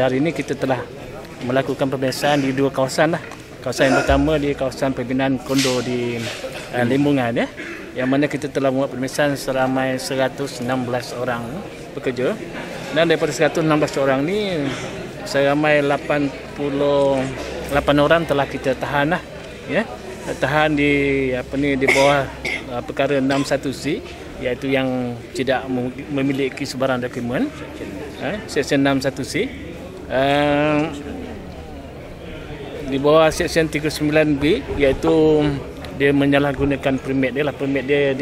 hari ini kita telah melakukan pemeriksaan di 2 kawasan lah. Kawasan yang pertama di kawasan pembinaan kondo di Limbungan ya. Yang mana kita telah buat pemeriksaan seramai 116 orang pekerja. Dan daripada 116 orang ni seramai 88 orang telah kita tahan lah ya. Tahan di di bawah perkara 61C, iaitu yang tidak memiliki sebarang dokumen, Seksyen 61C. Di bawah Seksyen 39B, iaitu dia menyalahgunakan permit dia lah. Permit dia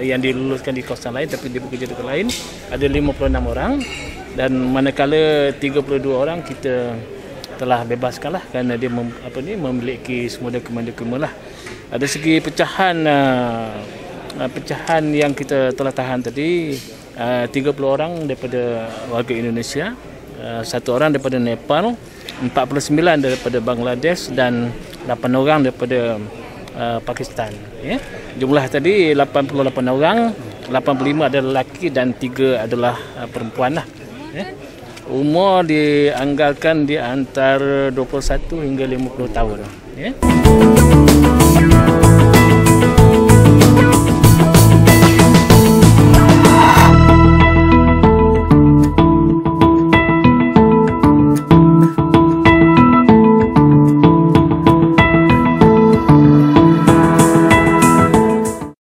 yang diluluskan di kawasan lain tapi dia bekerja di tempat lain. Ada 56 orang, dan manakala 32 orang kita telah bebaskan lah kerana dia memiliki semua dokumen-dokumen lah. Ada segi pecahan yang kita telah tahan tadi, 30 orang daripada warga Indonesia, 1 orang daripada Nepal, 49 daripada Bangladesh dan 8 orang daripada Pakistan ya. Jumlah tadi 88 orang, 85 adalah lelaki dan 3 adalah perempuan lah ya. Umur dianggarkan di antara 21 hingga 50 tahun ya.